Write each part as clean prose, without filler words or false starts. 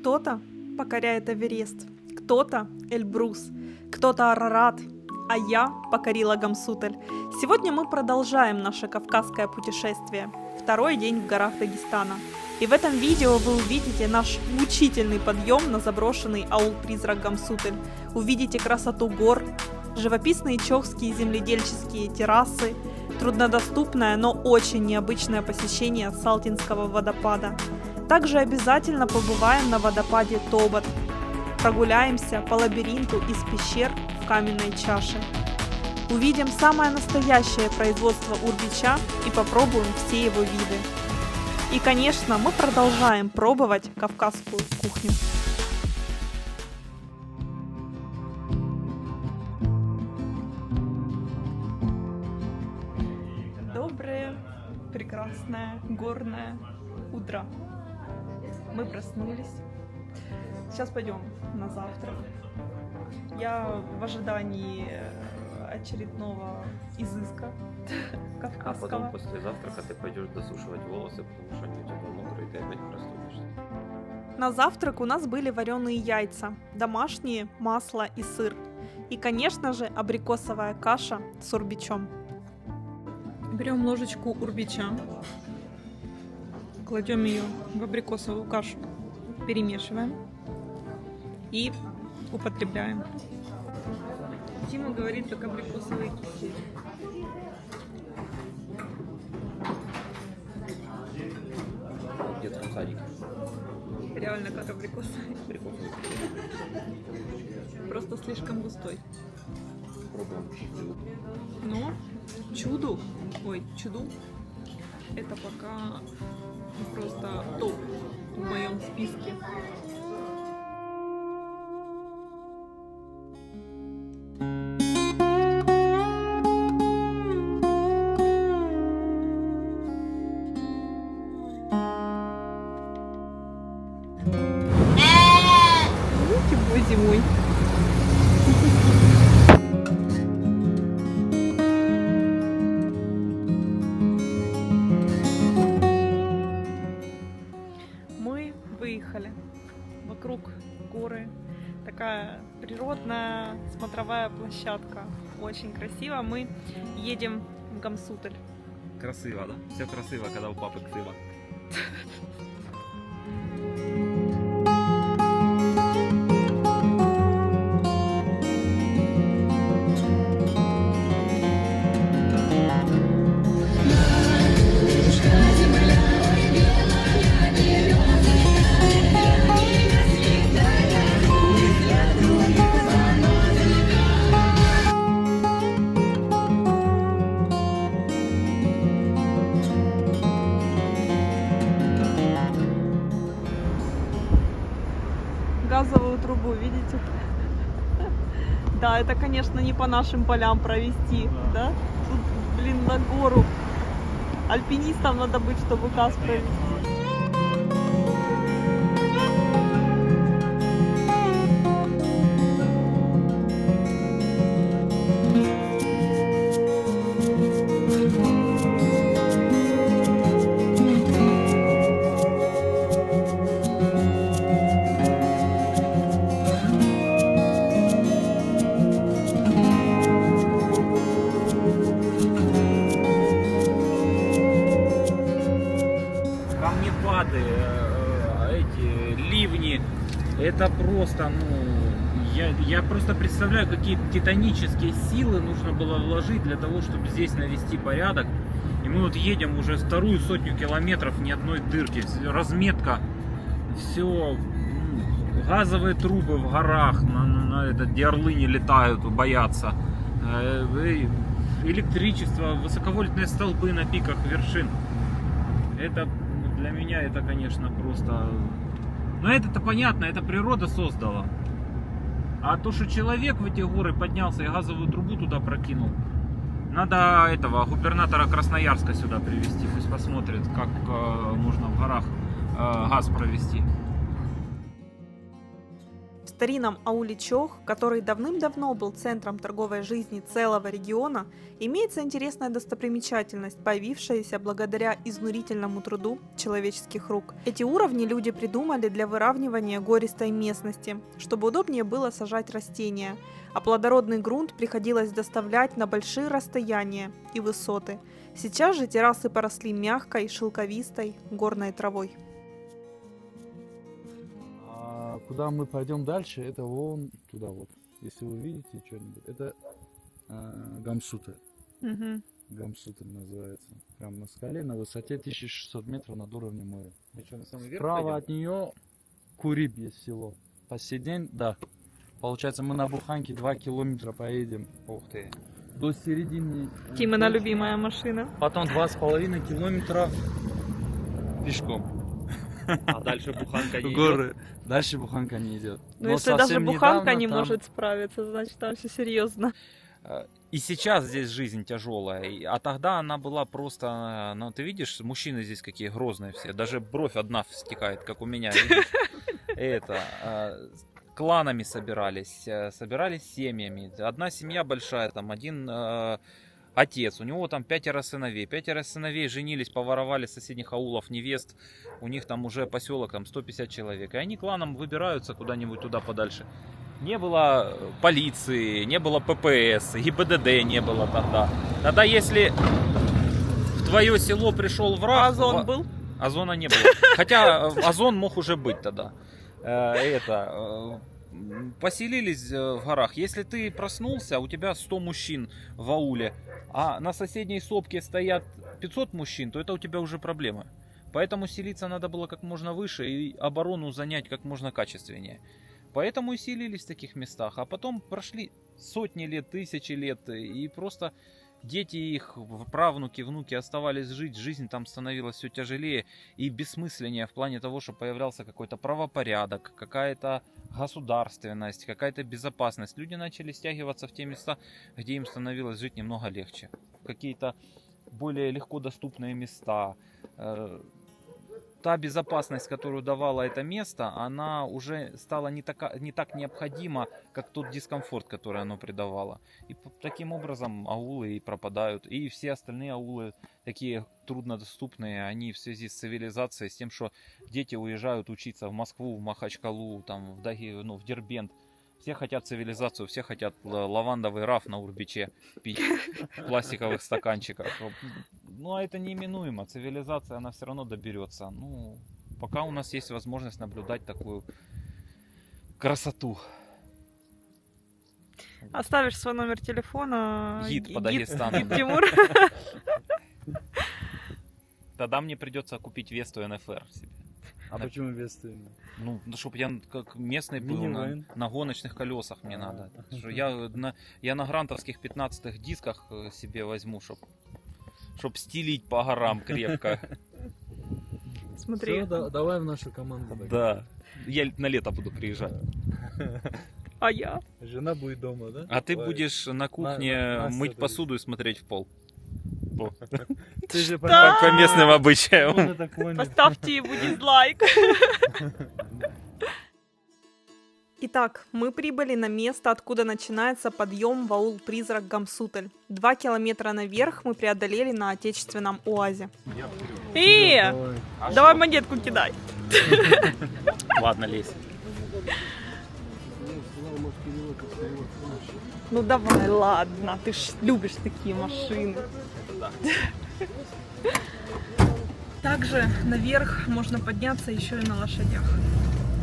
Кто-то покоряет Эверест, кто-то Эльбрус, кто-то Арарат, а я покорила Гамсутель. Сегодня мы продолжаем наше кавказское путешествие. Второй день в горах Дагестана. И в этом видео вы увидите наш мучительный подъем на заброшенный аул-призрак Гамсутель. Увидите красоту гор, живописные чохские земледельческие террасы, труднодоступное, но очень необычное посещение Салтинского водопада. Также обязательно побываем на водопаде Тобот. Прогуляемся по лабиринту из пещер в каменной чаше. Увидим самое настоящее производство урбича и попробуем все его виды. И, конечно, мы продолжаем пробовать кавказскую кухню. Доброе, прекрасное, горное утро. Мы проснулись. Сейчас пойдем на завтрак. Я в ожидании очередного изыска кавказского. А потом после завтрака ты пойдешь досушивать волосы, потому что они у тебя мокрые, и ты опять простудишься. На завтрак у нас были вареные яйца, домашние, масло и сыр. И, конечно же, абрикосовая каша с урбичом. Берем ложечку урбича, кладем ее в абрикосовую кашу, перемешиваем и употребляем. Тима говорит, как абрикосовый кисель. В детском садике. Реально как абрикосовый. Абрикосовый. Просто слишком густой. Пробуем. Но чуду, это пока просто топ в моем списке. Зимой. Мы выехали. Вокруг горы. Такая природная смотровая площадка. Очень красиво. Мы едем в Гамсутель. Красиво, да? Все красиво, когда у папы ксива. Газовую трубу, видите? Да, это, конечно, не по нашим полям провести, да? Тут, блин, на гору. Альпинистам надо быть, чтобы газ провести. Эти ливни, это просто, я просто представляю, какие титанические силы нужно было вложить для того, чтобы здесь навести порядок. И мы вот едем уже вторую сотню километров, ни одной дырки, разметка, все, газовые трубы в горах, где орлы не летают, боятся, электричество, высоковольтные столбы на пиках вершин. Это для меня это, конечно, просто... Но это-то понятно, это природа создала. А то, что человек в эти горы поднялся и газовую трубу туда прокинул, надо этого губернатора Красноярска сюда привезти. Пусть посмотрит, как можно в горах газ провести. старинном ауле Чох, который давным-давно был центром торговой жизни целого региона, имеется интересная достопримечательность, появившаяся благодаря изнурительному труду человеческих рук. Эти уровни люди придумали для выравнивания гористой местности, чтобы удобнее было сажать растения, а плодородный грунт приходилось доставлять на большие расстояния и высоты. Сейчас же террасы поросли мягкой, шелковистой горной травой. Куда мы пойдем дальше, это вон туда вот. Если вы видите что-нибудь, это Гамсутель. Гамсутель называется. Прям на скале, на высоте 1600 метров над уровнем моря. Справа от нее Куриб есть село. По сей день, да. Получается, мы на Буханке 2 километра поедем. Ух ты. До середины. Кимина любимая машина. Потом 2,5 километра пешком. А дальше Буханка не Горы. Дальше Буханка не идет. Но если даже совсем Буханка недавно не там- может справиться, значит там все серьезно. И сейчас здесь жизнь тяжелая, а тогда она была просто, ну ты видишь, мужчины здесь какие грозные все, даже бровь одна стекает, как у меня, видишь? Кланами собирались семьями, одна семья большая, там один отец, у него там 5 сыновей женились, поворовали с соседних аулов невест, у них там уже поселок, там 150 человек, и они кланом выбираются куда-нибудь туда подальше. Не было полиции, не было ППС, ГИБДД не было тогда. Тогда если в твое село пришел враг... Озон был? Озона не было. Хотя Озон мог уже быть тогда. Поселились в горах. Если ты проснулся, у тебя 100 мужчин в ауле, а на соседней сопке стоят 500 мужчин, то это у тебя уже проблема. Поэтому селиться надо было как можно выше и оборону занять как можно качественнее. Поэтому и селились в таких местах. А потом прошли сотни лет, тысячи лет, и просто дети их, правнуки, внуки оставались жить, жизнь там становилась все тяжелее и бессмысленнее в плане того, что появлялся какой-то правопорядок, какая-то государственность, какая-то безопасность. Люди начали стягиваться в те места, где им становилось жить немного легче. Какие-то более легко доступные места. Та безопасность, которую давало это место, она уже стала не так необходима, как тот дискомфорт, который оно придавало. И таким образом аулы и пропадают. И все остальные аулы, такие труднодоступные, они в связи с цивилизацией, с тем, что дети уезжают учиться в Москву, в Махачкалу, там, в Дербент. Все хотят цивилизацию, все хотят лавандовый раф на Урбиче пить в пластиковых стаканчиках. Ну, а это неименуемо. Цивилизация, она все равно доберется. Ну, пока у нас есть возможность наблюдать такую красоту. Оставишь свой номер телефона. Гид по Дагестану. Гид да. Тимур. Тогда мне придется купить Весту НФР себе. А почему Весты? Ну, чтобы я как местный был Минивэн. на гоночных колесах мне надо. Что я на грантовских 15-х дисках себе возьму, чтоб стелить по горам крепко. Смотри. Давай в нашу команду. Да. Я на лето буду приезжать. А я? Жена будет дома, да? А ты будешь на кухне на мыть это посуду и смотреть в пол. Ты же По местным обычаям. Поставьте ему дизлайк. Итак, мы прибыли на место, откуда начинается подъем в аул-призрак Гамсутель. 2 километра наверх мы преодолели на отечественном УАЗе. Давай монетку кидай. Ладно, лезь. Ну давай, ладно, ты ж любишь такие машины. Также наверх можно подняться еще и на лошадях.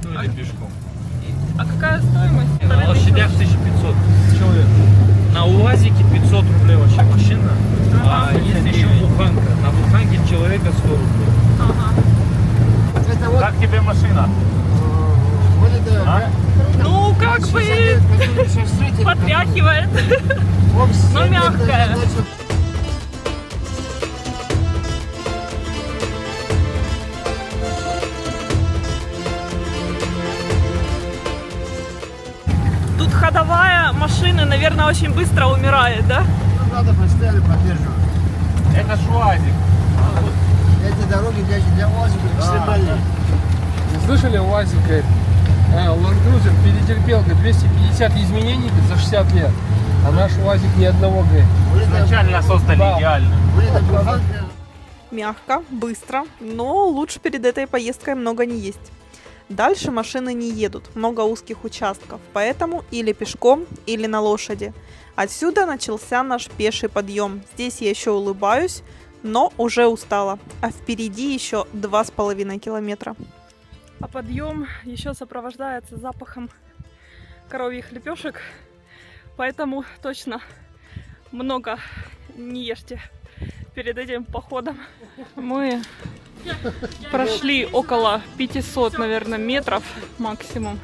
Ну или пешком. А какая стоимость? На лошадях 1500 человек. На УАЗике 500 рублей вообще машина. А есть еще буханка. На буханке человека 100 рублей. Ага. Как тебе машина? Ну, как бы потряхивает, но мягкая. Тут ходовая машина, наверное, очень быстро умирает, да? Надо постоянно поддерживать. Это шуазик. Эти дороги для УАЗика все больные. Не слышали УАЗик? Land Cruiser перетерпел 250 изменений за 60 лет, а наш УАЗик ни одного, Изначально создали Да. идеально. Мягко, быстро, но лучше перед этой поездкой много не есть. Дальше машины не едут, много узких участков, поэтому или пешком, или на лошади. Отсюда начался наш пеший подъем. Здесь я еще улыбаюсь, но уже устала, а впереди еще 2,5 километра. А подъем еще сопровождается запахом коровьих лепешек, поэтому точно много не ешьте перед этим походом. Мы прошли около 500, наверное, метров максимум.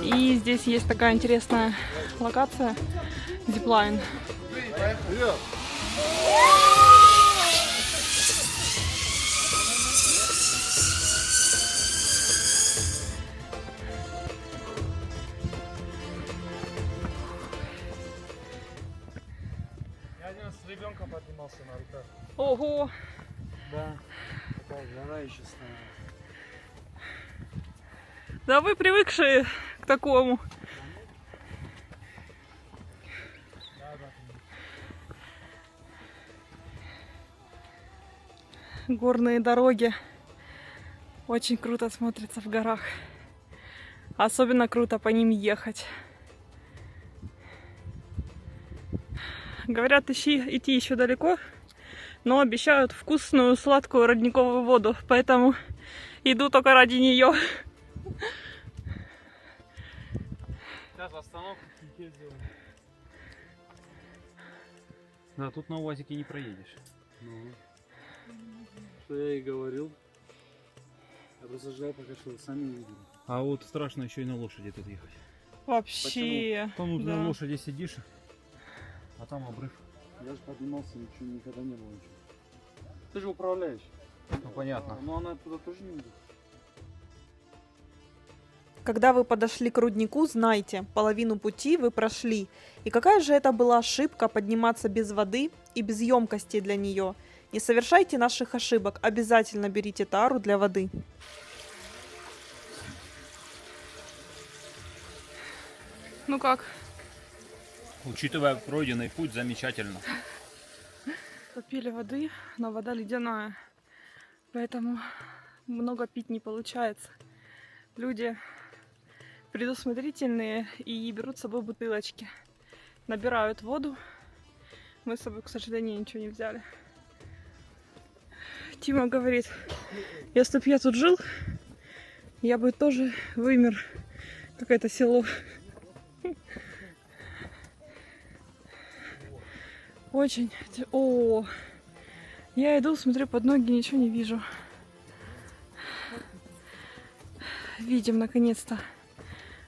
И здесь есть такая интересная локация — зиплайн. Я один с ребенком поднимался на руках. Ого! Да, такая жара еще стояла. Да вы привыкшие к такому. Горные дороги очень круто смотрятся в горах. Особенно круто по ним ехать. Говорят, идти еще далеко, но обещают вкусную сладкую родниковую воду, поэтому иду только ради нее. Сейчас остановку сделаем. Да, тут на УАЗике не проедешь. Что я и говорил. Я просто ждал, пока что вы сами увидели. А вот страшно еще и на лошади тут ехать. Вообще. Там да. на лошади сидишь, а там обрыв. Я же поднимался, ничего никогда не было. Ничего. Ты же управляешь. Ну понятно. Но она туда тоже не идет. Когда вы подошли к руднику, знайте, половину пути вы прошли. И какая же это была ошибка подниматься без воды и без емкости для нее. Не совершайте наших ошибок, обязательно берите тару для воды. Ну как? Учитывая пройденный путь, замечательно. Попили воды, но вода ледяная. Поэтому много пить не получается. Люди предусмотрительные и берут с собой бутылочки. Набирают воду. Мы с собой, к сожалению, ничего не взяли. Тима говорит, если бы я тут жил, я бы тоже вымер, как это село. Очень. О, я иду, смотрю под ноги, ничего не вижу. Видим, наконец-то,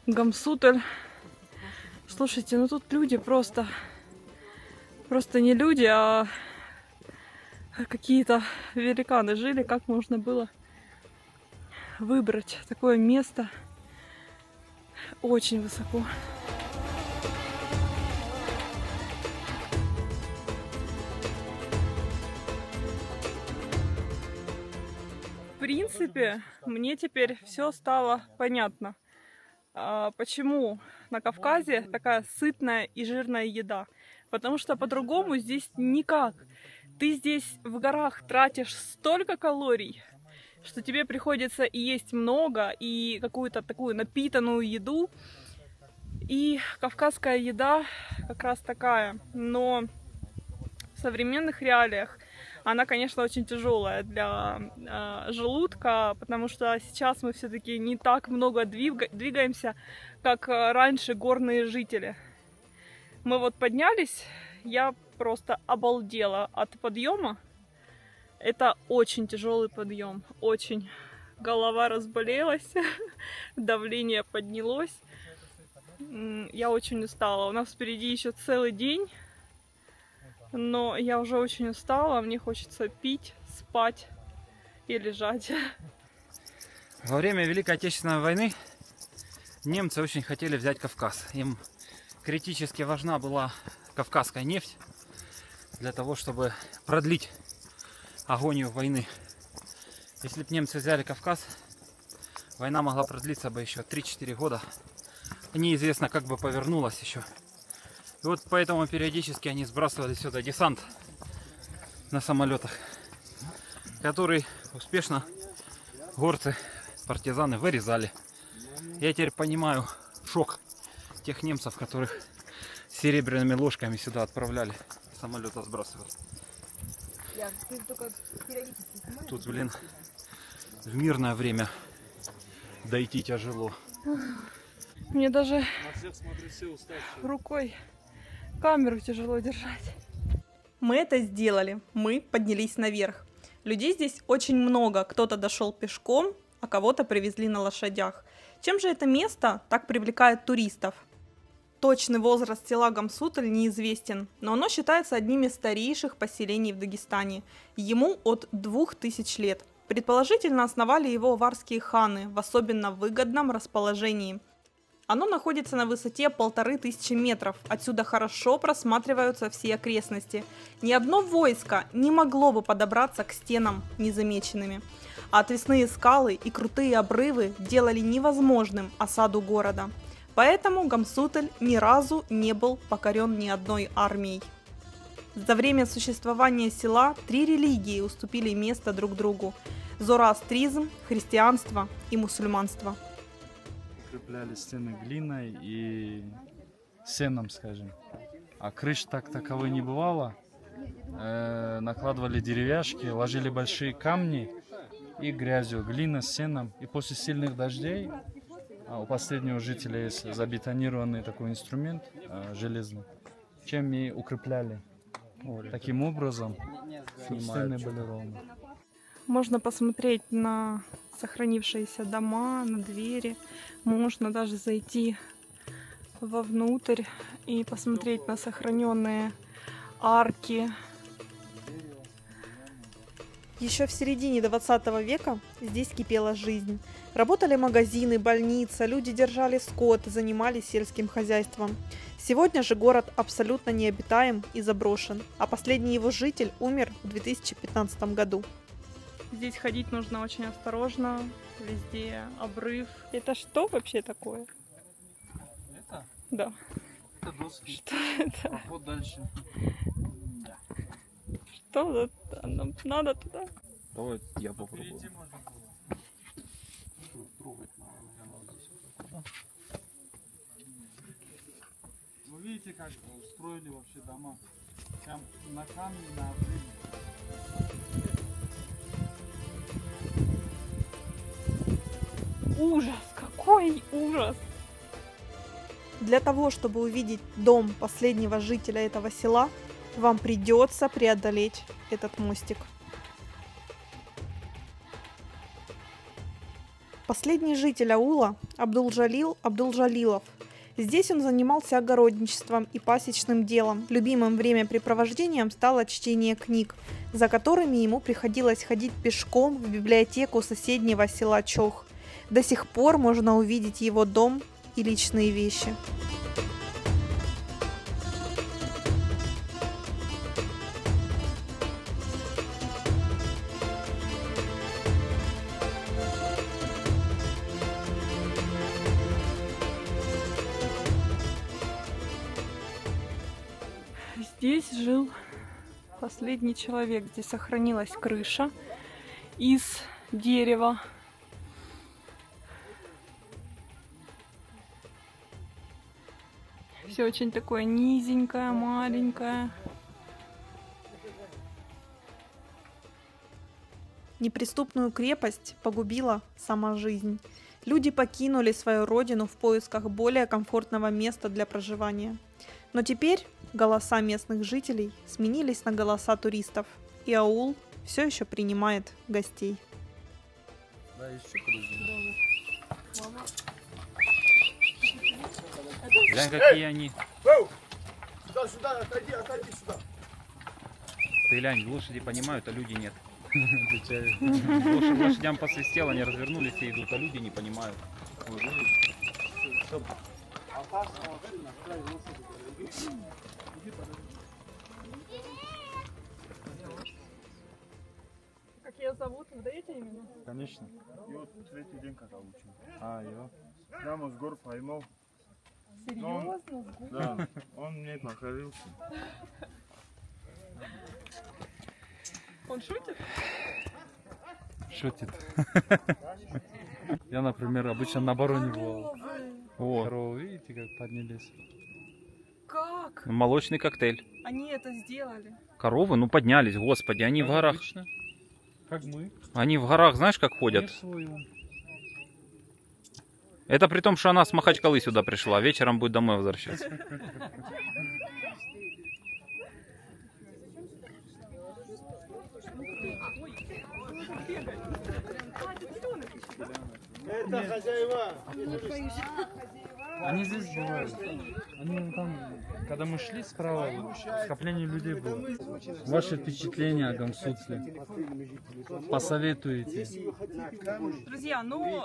Гамсутель. Слушайте, ну тут люди просто не люди, а какие-то великаны жили. Как можно было выбрать такое место? Очень высоко. В принципе, мне теперь все стало понятно. Почему на Кавказе такая сытная и жирная еда? Потому что по-другому здесь никак. Ты здесь в горах тратишь столько калорий, что тебе приходится и есть много, и какую-то такую напитанную еду. И кавказская еда как раз такая. Но в современных реалиях она, конечно, очень тяжелая для желудка, потому что сейчас мы все-таки не так много двигаемся, как раньше горные жители. Мы вот поднялись, я просто обалдела от подъема. Это очень тяжелый подъем, очень. Голова разболелась, давление поднялось. Я очень устала. У нас впереди еще целый день. Но я уже очень устала, мне хочется пить, спать и лежать. Во время Великой Отечественной войны немцы очень хотели взять Кавказ. Им критически важна была кавказская нефть для того, чтобы продлить агонию войны. Если бы немцы взяли Кавказ, Война могла продлиться бы еще 3-4 года. Неизвестно, как бы повернулась еще. И вот поэтому периодически они сбрасывали сюда десант на самолетах, который успешно горцы, партизаны вырезали. Я теперь понимаю шок тех немцев, которых серебряными ложками сюда отправляли, самолета сбрасывали. Тут, блин, в мирное время дойти тяжело. Мне даже рукой камеру тяжело держать. Мы это сделали. Мы поднялись наверх. Людей здесь очень много. Кто-то дошел пешком, а кого-то привезли на лошадях. Чем же это место так привлекает туристов? Точный возраст села Гамсуталь неизвестен, но оно считается одним из старейших поселений в Дагестане. Ему от 2000 лет. Предположительно, основали его аварские ханы в особенно выгодном расположении. Оно находится на высоте 1500 метров, отсюда хорошо просматриваются все окрестности. Ни одно войско не могло бы подобраться к стенам незамеченными. А отвесные скалы и крутые обрывы делали невозможным осаду города. Поэтому Гамсуталь ни разу не был покорен ни одной армией. За время существования села 3 религии уступили место друг другу – зороастризм, христианство и мусульманство. Укрепляли стены глиной и сеном, скажем. А крыш так таковой не бывало. Накладывали деревяшки, ложили большие камни и грязью, глина с сеном. И после сильных дождей у последнего жителя есть забетонированный такой инструмент железный, чем и укрепляли. Таким образом, чтобы стены были ровные. Можно посмотреть на сохранившиеся дома, на двери. Можно даже зайти вовнутрь и посмотреть на сохраненные арки. Еще в середине 20 века здесь кипела жизнь. Работали магазины, больница, люди держали скот, занимались сельским хозяйством. Сегодня же город абсолютно необитаем и заброшен, а последний его житель умер в 2015 году. Здесь ходить нужно очень осторожно, везде обрыв. Это что вообще такое? Это? Да. Это доски. Что это? Проход дальше. Что это? Нам надо туда? Давай я попробую. Вы видите, как строили вообще дома? Прям на камне, на обрыве. Ужас! Какой ужас! Для того, чтобы увидеть дом последнего жителя этого села, вам придется преодолеть этот мостик. Последний житель аула Абдулжалил Абдулжалилов. Здесь он занимался огородничеством и пасечным делом. Любимым времяпрепровождением стало чтение книг, за которыми ему приходилось ходить пешком в библиотеку соседнего села Чох. До сих пор можно увидеть его дом и личные вещи. Здесь жил последний человек. Здесь сохранилась крыша из дерева. Все очень такое низенькое, маленькое. Неприступную крепость погубила сама жизнь. Люди покинули свою родину в поисках более комфортного места для проживания. Но теперь голоса местных жителей сменились на голоса туристов, и аул все еще принимает гостей. Да, еще подожди. Глянь, какие они. Сюда, сюда, отойди, отойди сюда. Ты глянь, лошади понимают, а люди нет. Лошадям посвистело, они развернулись и идут, а люди не понимают. Вот, видишь? ее зовут? Вы даете имя? Конечно. И вот третий день когда учим. Йо. Прямо с гор поймал. Серьезно? Да, он мне покорился. Он шутит? Шутит. Я, например, обычно на бароне бывал. О, Коровы, видите, как поднялись? Как? молочный коктейль. Они это сделали. Коровы, ну поднялись, господи, они в горах. Обычно. Как мы. Они в горах, знаешь, как ходят? Мир свой. Это при том, что она с Махачкалы сюда пришла. Вечером будет домой возвращаться. Это хозяева. Они здесь бывают. Они там, когда мы шли справа, скопление людей было. Ваши впечатления о Гамсутле? Посоветуете? Друзья, ну,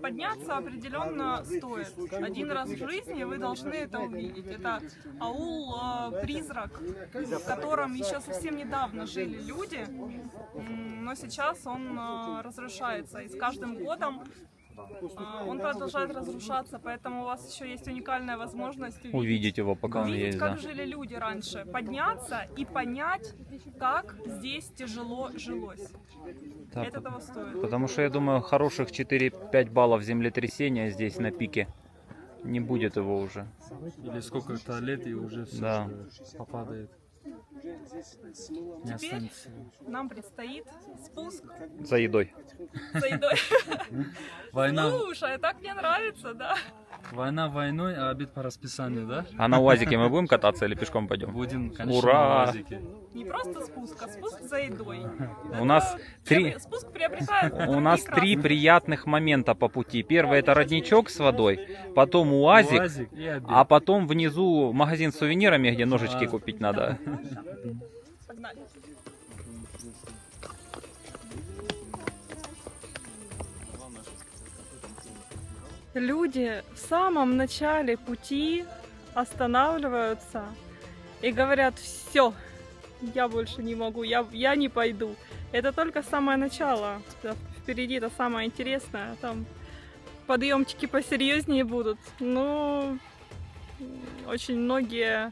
подняться определенно стоит. Один раз в жизни вы должны это увидеть. Это аул «Призрак», в котором еще совсем недавно жили люди, но сейчас он разрушается. И с каждым годом он продолжает разрушаться, поэтому у вас еще есть уникальная возможность Увидеть его, пока он увидеть, есть, как да. жили люди раньше, подняться и понять, как здесь тяжело жилось. Да, Это того стоит. Потому что, я думаю, хороших 4-5 баллов землетрясения здесь на пике не будет его уже. Или сколько-то лет и уже все Да. попадает. Не Теперь останется. нам предстоит спуск За едой. за едой. Война, Слушай, так мне нравится, да? война войной, а обед по расписанию, да? А на УАЗике мы будем кататься или пешком пойдем? Будем, конечно, Ура! на УАЗике. Не просто спуск, а спуск за едой. У нас три... Спуск приобретает У нас другие 3 краски. приятных момента по пути. Первый — это родничок с водой, потом УАЗик, УАЗик и обед. а потом внизу магазин с сувенирами, где ножички купить надо. Погнали. Люди в самом начале пути останавливаются и говорят: все, я больше не могу, я не пойду. Это только самое начало. Впереди это самое интересное. Там подъемчики посерьезнее будут. Но очень многие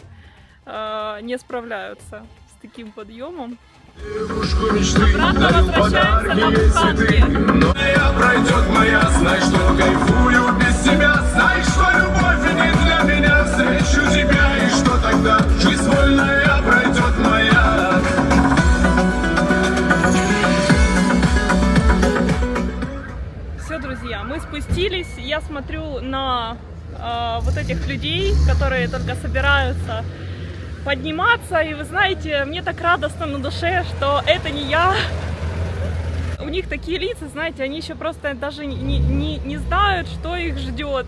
не справляются с таким подъемом. Обратно возвращаемся на буханки. Моя пройдет моя, знай, что кайфую без тебя. Знай, что любовь не для меня. Встречу тебя, и что тогда? Жизнь вольная пройдет моя. Все, друзья, мы спустились. Я смотрю на вот этих людей, которые только собираются подниматься. И вы знаете, мне так радостно на душе, что это не я. У них такие лица, знаете, они еще просто даже не знают, что их ждет.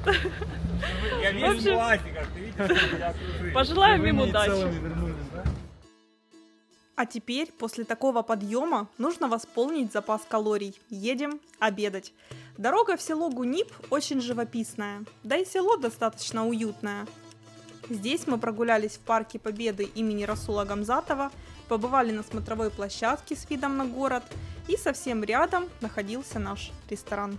Я весь в пластиках, ты видишь? Пожелаем им удачи. А теперь, после такого подъема, нужно восполнить запас калорий. Едем обедать. Дорога в село Гунип очень живописная, да и село достаточно уютное. Здесь мы прогулялись в парке Победы имени Расула Гамзатова, побывали на смотровой площадке с видом на город, и совсем рядом находился наш ресторан.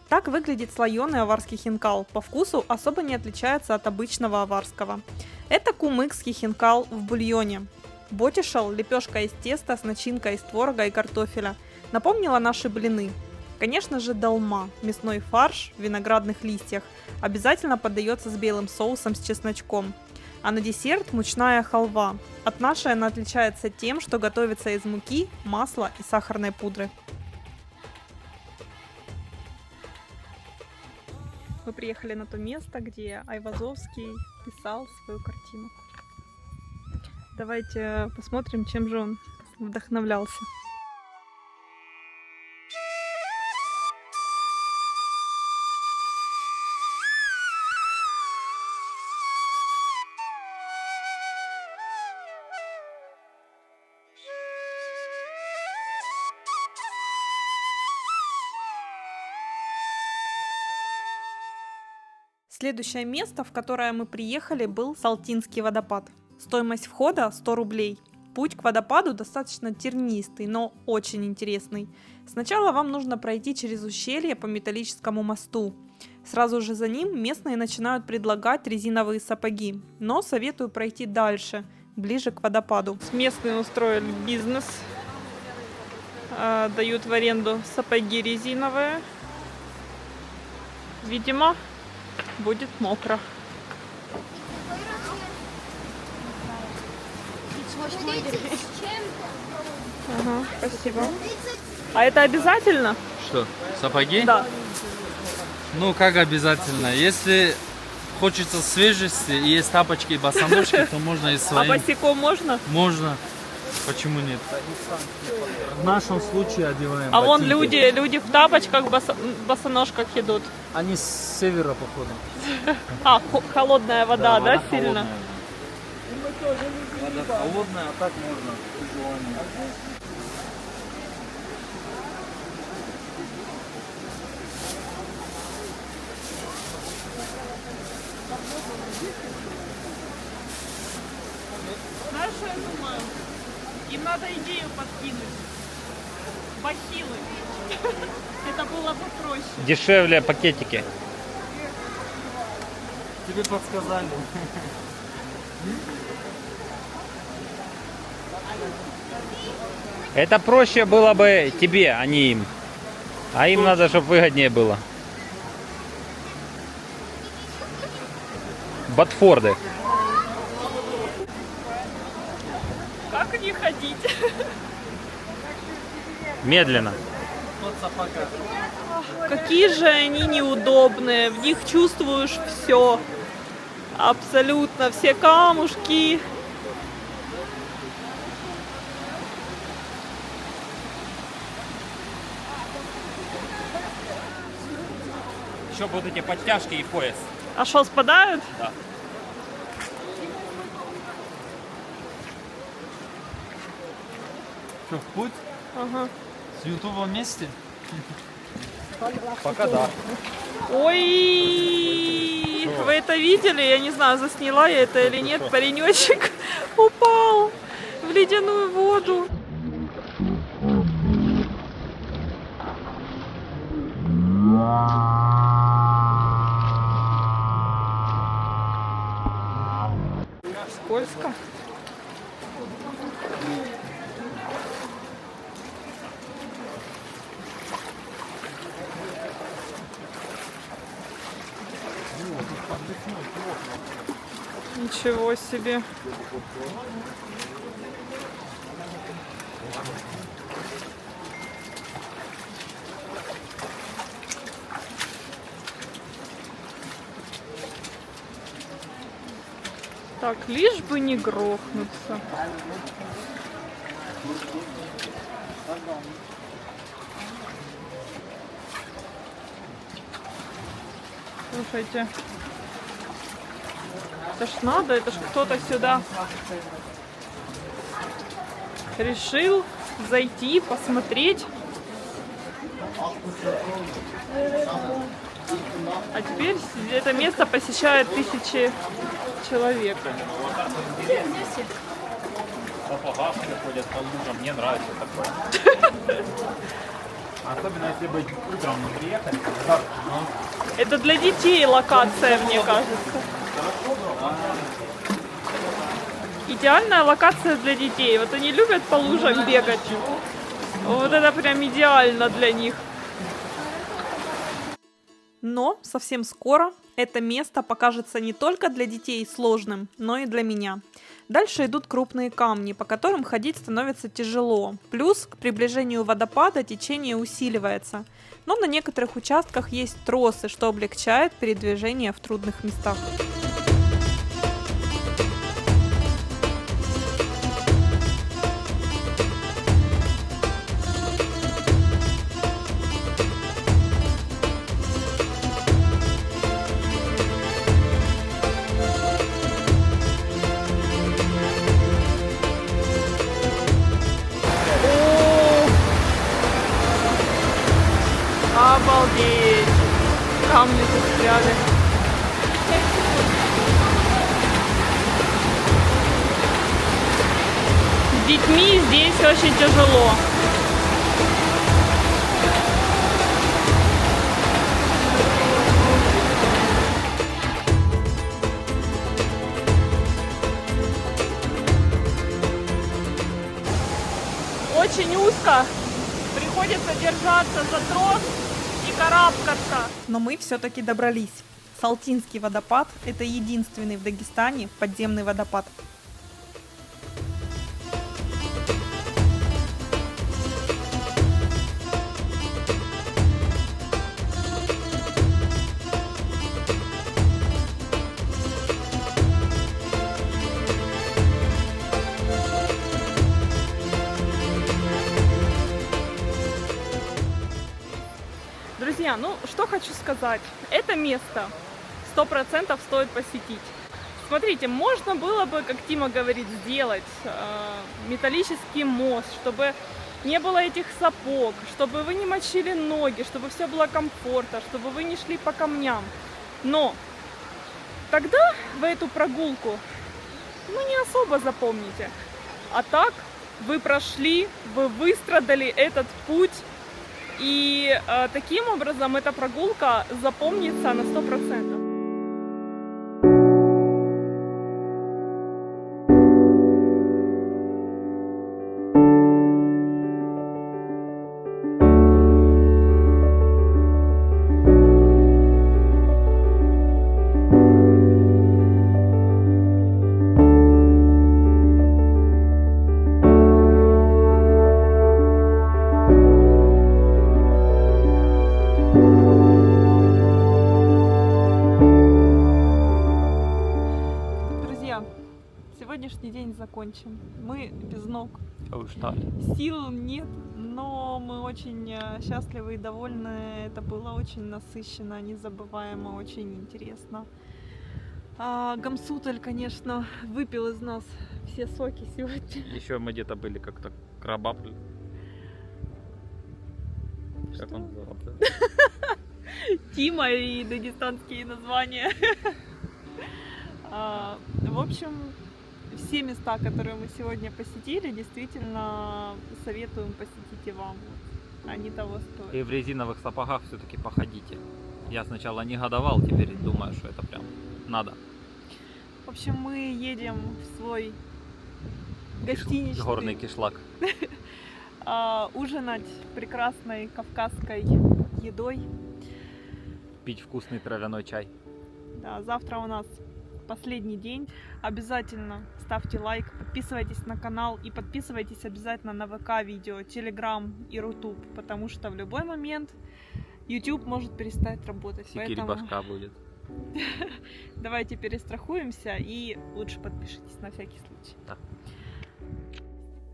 Так выглядит слоеный аварский хинкал. По вкусу особо не отличается от обычного аварского. Это кумыкский хинкал в бульоне. Ботишал – лепешка из теста с начинкой из творога и картофеля. Напомнила наши блины. Конечно же, долма – мясной фарш в виноградных листьях. Обязательно подается с белым соусом с чесночком. А на десерт мучная халва. От нашей она отличается тем, что готовится из муки, масла и сахарной пудры. Мы приехали на то место, где Айвазовский писал свою картину. Давайте посмотрим, чем же он вдохновлялся. Следующее место, в которое мы приехали, был Салтинский водопад. Стоимость входа 100 рублей. Путь к водопаду достаточно тернистый, но очень интересный. Сначала вам нужно пройти через ущелье по металлическому мосту. Сразу же за ним местные начинают предлагать резиновые сапоги, но советую пройти дальше, ближе к водопаду. Местные устроили бизнес, дают в аренду сапоги резиновые. Видимо, будет мокро. Ага, спасибо. А это обязательно? Что, сапоги? Да. Ну, как обязательно. Если хочется свежести и есть тапочки и босоножки, то можно и А своим. босиком можно? Можно. Почему нет? В нашем случае одеваем А вон ботинки. люди в тапочках, босоножках идут. Они с севера, походу. А, холодная вода, да, вода сильно? холодная. Вода холодная, а так можно. при желании. Знаешь, что я думаю? Им надо идею подкинуть. Бахилы. Это было бы проще. Дешевле пакетики. Тебе подсказали. Это проще было бы тебе, а не им. А им надо, чтобы выгоднее было. Ботфорды. Как не ходить? Медленно. Какие же они неудобные. В них чувствуешь все. Абсолютно. Все камушки. Еще будут эти подтяжки и пояс. А что, спадают? Да. Что, в путь? Ага. С ютубом вместе? Пока да. Ой, вы это видели? Я не знаю, засняла я это или нет. Паренечек упал в ледяную воду. Скользко. Ничего себе. Так, лишь бы не грохнуться. Слушайте, это ж надо, это ж кто-то сюда решил зайти, посмотреть. А теперь это место посещает тысячи человек. В сапогах ходят по лужам. Мне нравится такое. Особенно если бы утром не приехали. Это для детей локация, мне кажется. Идеальная локация для детей. Вот они любят по лужам бегать. Вот это прям идеально для них. Но совсем скоро это место покажется не только для детей сложным, но и для меня. Дальше идут крупные камни, по которым ходить становится тяжело. Плюс к приближению водопада течение усиливается. Но на некоторых участках есть тросы, что облегчает передвижение в трудных местах. Обалдеть! Камни застряли. С детьми здесь очень тяжело. Очень узко. Приходится держаться за трос и карабкаться. Но мы все-таки добрались. Салтинский водопад – это единственный в Дагестане подземный водопад. Друзья, ну что хочу сказать. Это место 100% стоит посетить. Смотрите, можно было бы, как Тима говорит, сделать металлический мост, чтобы не было этих сапог, чтобы вы не мочили ноги, чтобы все было комфортно, чтобы вы не шли по камням. Но тогда вы эту прогулку не особо запомните. А так вы прошли, вы выстрадали этот путь. И таким образом эта прогулка запомнится на 100%. Сегодняшний день закончен. Мы без ног. Устали. Сил нет, но мы очень счастливы и довольны. Это было очень насыщенно, незабываемо, очень интересно. Гамсутель, конечно, выпил из нас все соки сегодня. Еще мы где-то были как-то крабапли. Как он назывался? Тима и дагестанские названия. В общем, все места, которые мы сегодня посетили, действительно советуем посетить и вам. Они того стоят. И в резиновых сапогах все-таки походите. Я сначала негодовал, теперь думаю, что это прям надо. В общем, мы едем в свой гостиничный Горный кишлак. ужинать прекрасной кавказской едой. Пить вкусный травяной чай. Да, завтра у нас последний день. Обязательно ставьте лайк, подписывайтесь на канал и подписывайтесь обязательно на ВК видео, Telegram и Рутуб, потому что в любой момент YouTube может перестать работать. Секири башка будет. Давайте перестрахуемся и лучше подпишитесь на всякий случай. Да.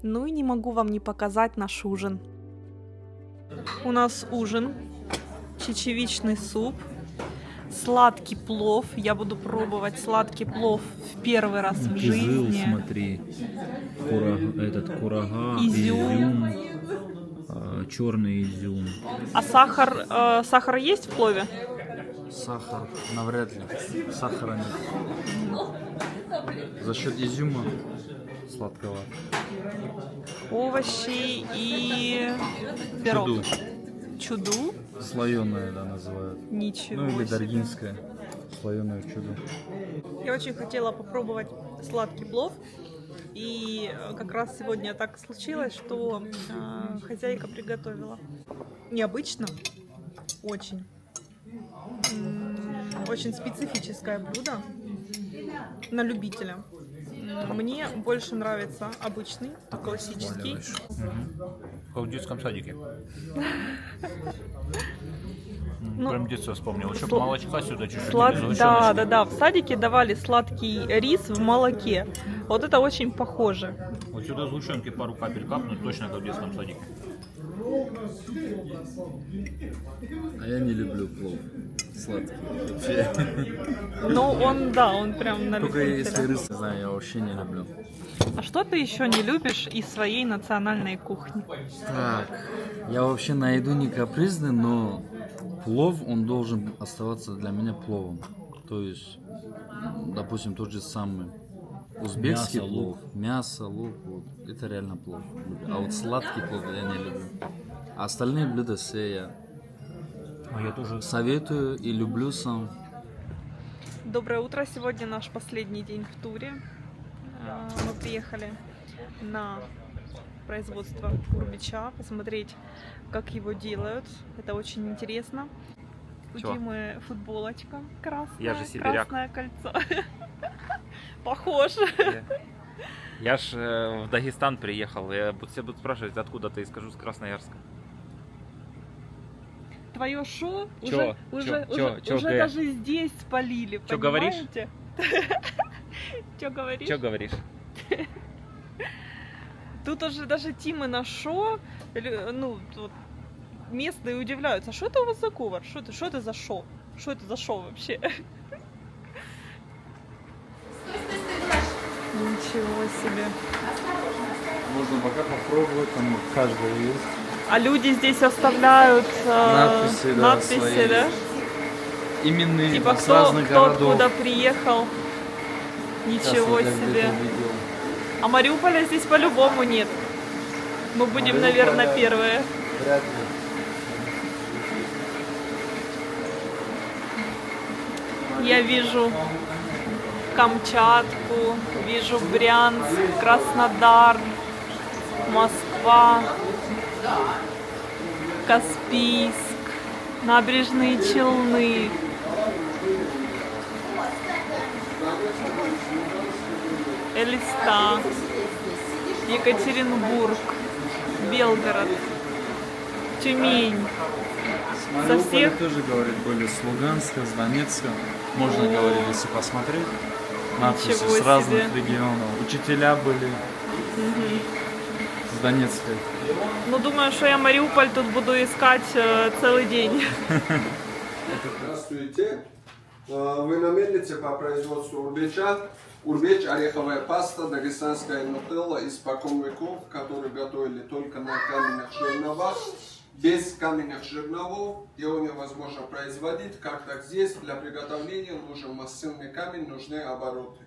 Ну и не могу вам не показать наш ужин. У нас ужин, чечевичный суп, сладкий плов. Я буду пробовать сладкий плов в первый раз в жизни. Смотри, курага, Изюм. черный изюм. А сахар есть в плове? Сахар навряд ли. Сахара нет. За счет изюма сладкого. Овощи и пирог. Чуду? Слоеное, да, называют. Ничего. Ну или себе. даргинское. Слоеное чудо. Я очень хотела попробовать сладкий плов. И как раз сегодня так случилось, что хозяйка приготовила. Необычно. Очень. Очень специфическое блюдо на любителя. Мне больше нравится обычный, классический. Как в детском садике. Ну, Прям детство вспомнил. Еще молочка сюда чуть-чуть. Да. В садике давали сладкий рис в молоке. Вот это очень похоже. Вот сюда сгущенки пару капель капнуть, точно как в детском садике. А я не люблю плов. Сладкий. Вообще. Но он прям на Только если любителя. рис, не знаю, я вообще не люблю. А что ты еще не любишь из своей национальной кухни? Так, я вообще на еду не капризный, но плов, он должен оставаться для меня пловом. То есть, допустим, тот же самый Узбекский Мясо, плов, мясо, лук, вот, это реально плов. А вот сладкий плов я не люблю. А остальные блюда все я Я тоже. советую и люблю сам. Доброе утро. Сегодня наш последний день в туре. Мы приехали на производство урбича, посмотреть, как его делают. Это очень интересно. У Чё? Димы футболочка красная, Я же сибиряк. красное кольцо. Похож. Я ж в Дагестан приехал. Все будут спрашивать, откуда ты, и скажу, с Красноярска. Твое шо Чё? уже Чё, уже Г? даже здесь спалили, Чё говоришь? понимаете? Чё говоришь? Что говоришь? Тут уже даже Тимы на шо, ну, вот, местные удивляются, что это у вас за ковар? Что это за шо? Что это за шо вообще? Ничего себе. Можно пока попробовать, там каждый есть. А люди здесь оставляют Надписи, да, надписи, свои. да? Именные Типа с кто разных городов. откуда приехал. Сейчас Ничего вот я себе. где-то видел. А Мариуполя здесь по-любому нет. Мы будем, Мариуполя наверное, первые. Вряд ли. Я вижу Камчатку, вижу Брянск, Краснодар, Москва, Каспийск, Набережные Челны. Элиста, Екатеринбург, Белгород, Тюмень. С Со Мариуполя всех- тоже, говорит, были с Луганска, с Донецка. Можно, говорить, если посмотреть. Надписи Ничего с разных себе. регионов. Учителя были с Донецка. Ну, думаю, что я Мариуполь тут буду искать целый день. Здравствуйте. Вы на мельнице по производству урбича. Урбич – ореховая паста, дагестанская нутелла испокон веков, которую готовили только на каменных жерновах. Без каменных жерновов его невозможно производить, как так здесь. Для приготовления нужен массивный камень, нужны обороты.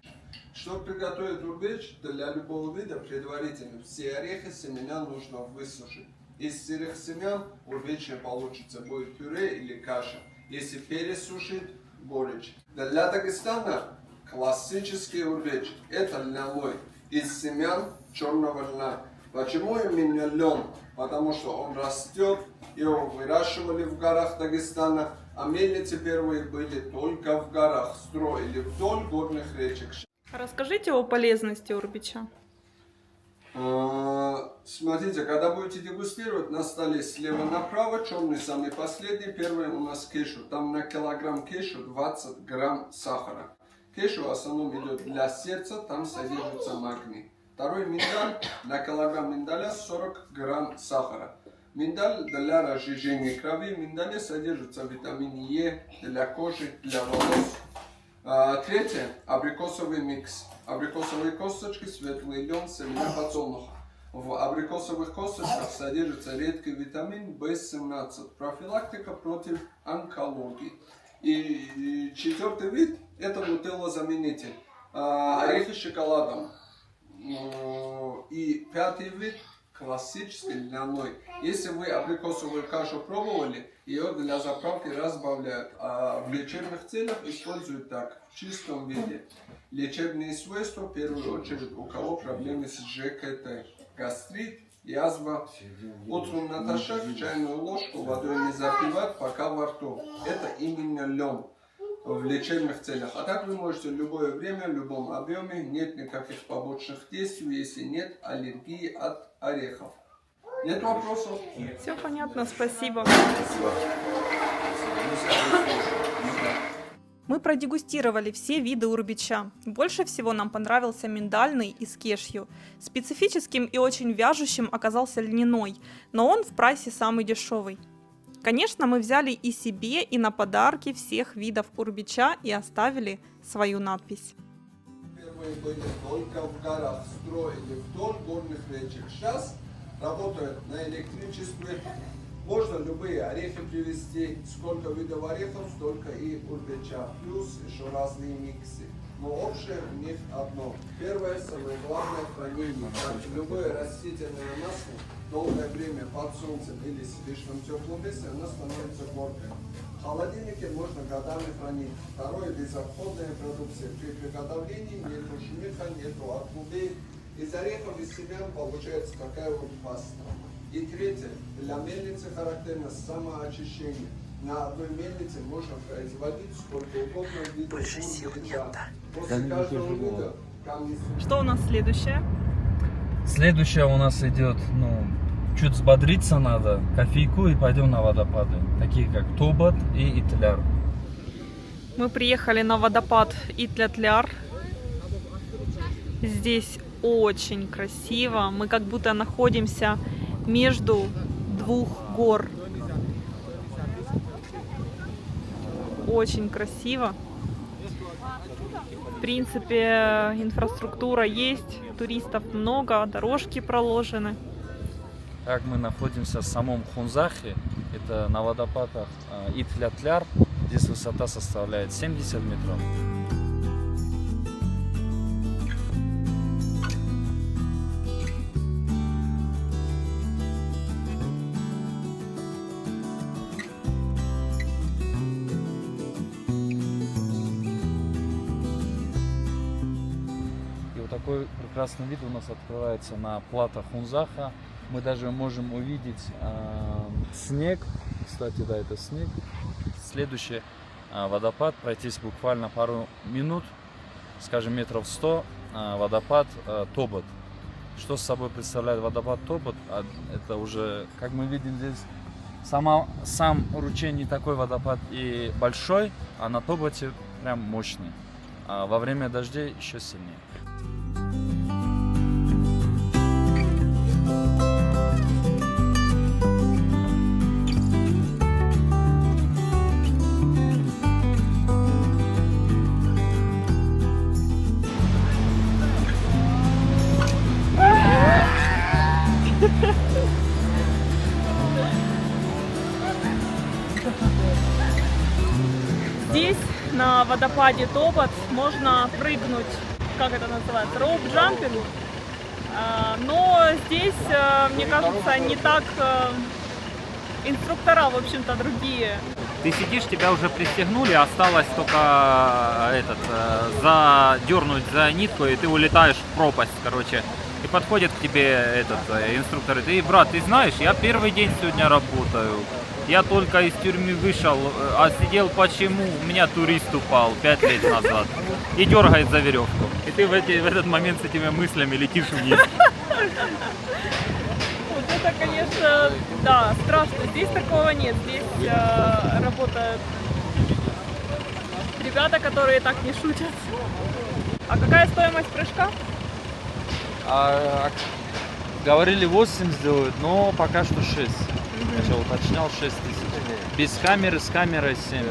Чтобы приготовить урбич, для любого вида предварительно все орехи, семена нужно высушить. Из сырых семян урбич не получится, будет пюре или каша. Если пересушить, борщ. Для Дагестана классический урбич – это льняной из семян черного льна. Почему именно лен? Потому что он растет, его выращивали в горах Дагестана, а мельницы первые были только в горах, строили вдоль горных речек. Расскажите о полезности урбича. Смотрите, когда будете дегустировать, на столе слева направо, черный самый последний, первый у нас кешу. Там на килограмм кешу 20 грамм сахара. Кешу в основном идет для сердца, там содержится магний. Второй миндаль, на килограмм миндаля 40 грамм сахара. Миндаль для разжижения крови, в миндале содержится витамин Е для кожи, для волос. Третье, абрикосовый микс. Абрикосовые косточки, светлый лен, семена подсолнуха. В абрикосовых косточках содержится редкий витамин В17, профилактика против онкологии. И четвертый вид – это нутелла-заменитель, орехи с шоколадом. И пятый вид – классический льняной. Если вы абрикосовую кашу пробовали, ее для заправки разбавляют, а в лечебных целях используют так, в чистом виде. Лечебные свойства, в первую очередь, у кого проблемы с ЖКТ, гастрит, язва. Утром натощак чайную ложку водой не запивать, пока во рту. Это именно лен в лечебных целях. А так вы можете в любое время, в любом объеме, нет никаких побочных действий, если нет аллергии от орехов. Нет вопросов? Все понятно, спасибо. Мы продегустировали все виды урбича. Больше всего нам понравился миндальный и с кешью. Специфическим и очень вяжущим оказался льняной, но он в прайсе самый дешевый. Конечно, мы взяли и себе, и на подарки всех видов урбича и оставили свою надпись. Первые были только в горах, строили вдоль горных речек. Сейчас работают на электричестве. Можно любые орехи привезти. Сколько видов орехов, столько и урбича. Плюс еще разные миксы. но общее в них одно. Первое, самое главное, хранение. Как любое растительное масло, долгое время под солнцем или слишком теплом месте, оно становится горькой. В холодильнике можно годами хранить. Второе, безотходная продукция. При приготовлении нету шумиха, нету отрубей. Из орехов и семян получается такая вот паста. И третье, для мельницы характерно самоочищение. На одной мельнице можно производить сколько угодно видов урбеча. После каждого вида камни. Что у нас следующее? Следующее у нас идет, чуть взбодриться надо, кофейку и пойдем на водопады, такие как Тобот и Итляр. Мы приехали на водопад Итля-Тляр. Здесь очень красиво. Мы как будто находимся между двух гор. Очень красиво. В принципе, инфраструктура есть, туристов много, дорожки проложены. Как мы находимся в самом Хунзахе, это на водопадах Итля-Тляр, здесь высота составляет 70 метров. Такой прекрасный вид у нас открывается на плато Хунзаха. Мы даже можем увидеть снег. Кстати, да, это снег. Следующий водопад, пройтись буквально пару минут, скажем, метров 100, водопад Тобот. Что с собой представляет водопад Тобот? Это уже, как мы видим здесь, сам ручей не такой водопад и большой, а на Тоботе прям мощный. А во время дождей еще сильнее. Здесь на водопаде Тобот можно прыгнуть, как это называется, роуп-джампинг. Но здесь, мне кажется, не так инструктора, в общем-то, другие. Ты сидишь, тебя уже пристегнули, осталось только задернуть за нитку, и ты улетаешь в пропасть, короче. И подходит к тебе инструктор, и ты, брат, ты знаешь, я первый день сегодня работаю. Я только из тюрьмы вышел, а сидел почему? У меня турист упал 5 лет назад. И дергает за веревку. И ты в этот момент с этими мыслями летишь вниз. Вот это, конечно, да, страшно. Здесь такого нет. Здесь работают ребята, которые так не шутят. А какая стоимость прыжка? Говорили 8 сделают, но пока что 6. Я уточнял 6 тысяч. Без камеры, с камерой 7.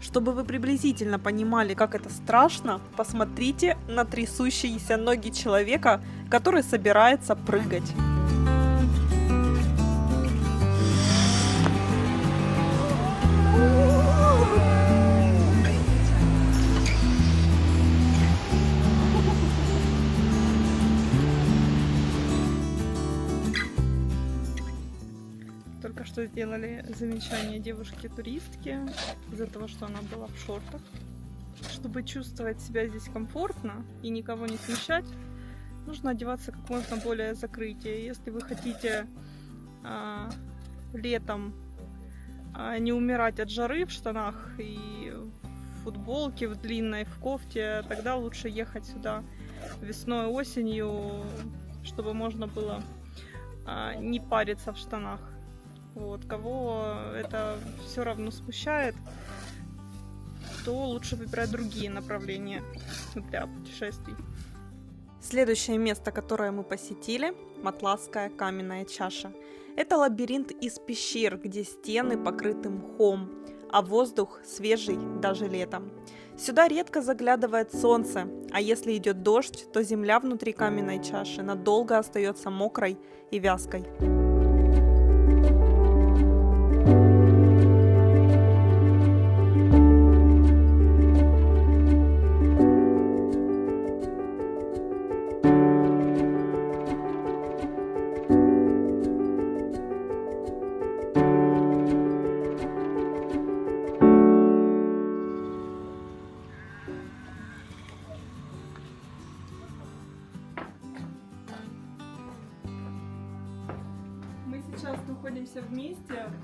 Чтобы вы приблизительно понимали, как это страшно, посмотрите на трясущиеся ноги человека, который собирается прыгать. Только что сделали замечание девушке-туристке из-за того, что она была в шортах. Чтобы чувствовать себя здесь комфортно и никого не смущать, нужно одеваться как можно более закрытие. Если вы хотите летом не умирать от жары в штанах и в футболке, в длинной, в кофте, тогда лучше ехать сюда весной, осенью, чтобы можно было не париться в штанах. Вот, кого это все равно смущает, то лучше выбирать другие направления для путешествий. Следующее место, которое мы посетили, Матласская каменная чаша. Это лабиринт из пещер, где стены покрыты мхом, а воздух свежий даже летом. Сюда редко заглядывает солнце, а если идет дождь, то земля внутри каменной чаши надолго остается мокрой и вязкой.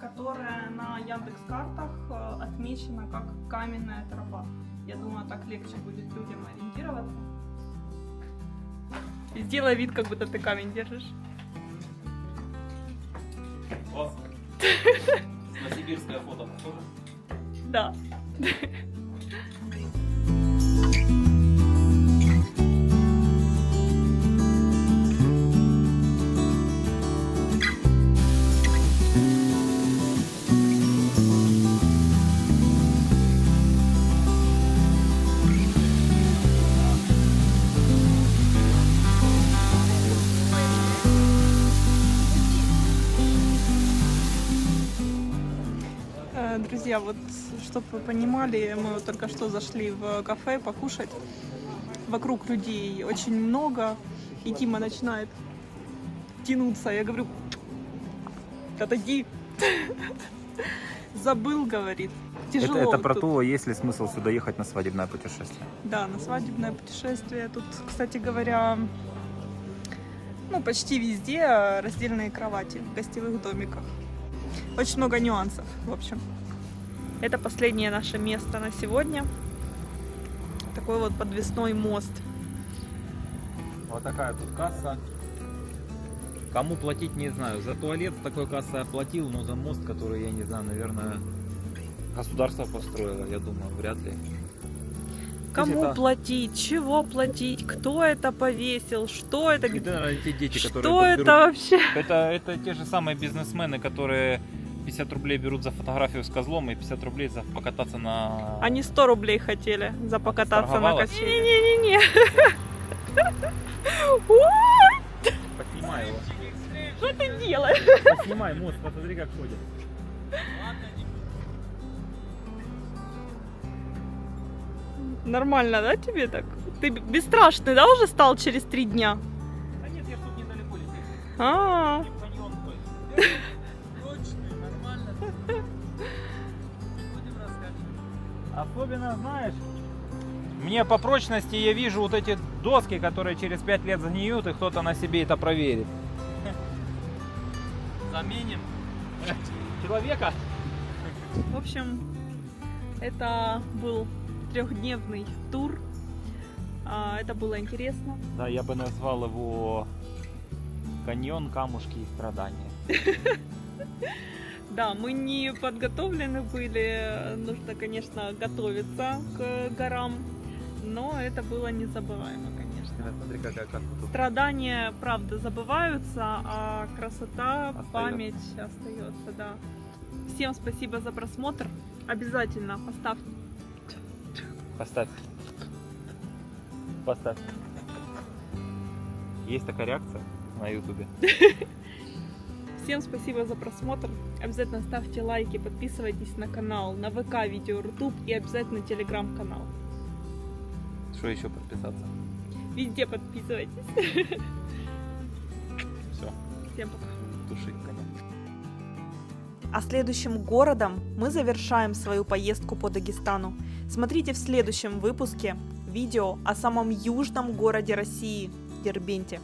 которая на Яндекс.Картах отмечена как каменная тропа. Я думаю, так легче будет людям ориентироваться. И сделай вид, как будто ты камень держишь. Класс. На сибирское фото похоже? Да. Друзья, вот чтобы вы понимали, мы вот только что зашли в кафе покушать. Вокруг людей очень много, и Тима начинает тянуться. Я говорю, отойди. Забыл, говорит. Тяжело. Это про тут. то, есть ли смысл сюда ехать на свадебное путешествие. Да, на свадебное путешествие. Тут, кстати говоря, ну, почти везде раздельные кровати в гостевых домиках. Очень много нюансов, в общем. Это последнее наше место на сегодня. Такой вот подвесной мост. Вот такая тут касса. Кому платить, не знаю. За туалет с такой кассой оплатил, но за мост, который, я не знаю, наверное, государство построило, я думаю, вряд ли. Кому это- платить? Чего платить? Кто это повесил? Что это? Это, наверное, те дети, Что которые это подберут- вообще? Это те же самые бизнесмены, которые 50 рублей берут за фотографию с козлом и 50 рублей за покататься на... Они 100 рублей хотели за покататься на Торговалась? качели. Не-не-не-не. Поснимай его. Что ты делаешь? Поснимай мост, посмотри, как ходит. Нормально, да, тебе так? Ты бесстрашный, да, уже стал через 3 дня? Да нет, я тут недалеко летел. А, Каньон той. Особенно, знаешь, мне по прочности я вижу вот эти доски, которые через 5 лет загниют, и кто-то на себе это проверит. Заменим человека. в общем, это был 3-дневный тур. Это было интересно. Да, я бы назвал его каньон, камушки и страдания. Да, мы не подготовлены были, нужно, конечно, готовиться к горам, но это было незабываемо, конечно. Смотри, какая карта тут. Страдания, правда, забываются, а красота, Остается. память остается, да. Всем спасибо за просмотр. Обязательно поставьте. Поставь. Поставь. Есть такая реакция на ютубе. Всем спасибо за просмотр. Обязательно ставьте лайки, подписывайтесь на канал, на ВК, Видео, Рутуб и обязательно телеграм-канал. Что еще подписаться? Везде подписывайтесь. Все, Всем пока. туши коня. А следующим городом мы завершаем свою поездку по Дагестану. Смотрите в следующем выпуске видео о самом южном городе России – Дербенте.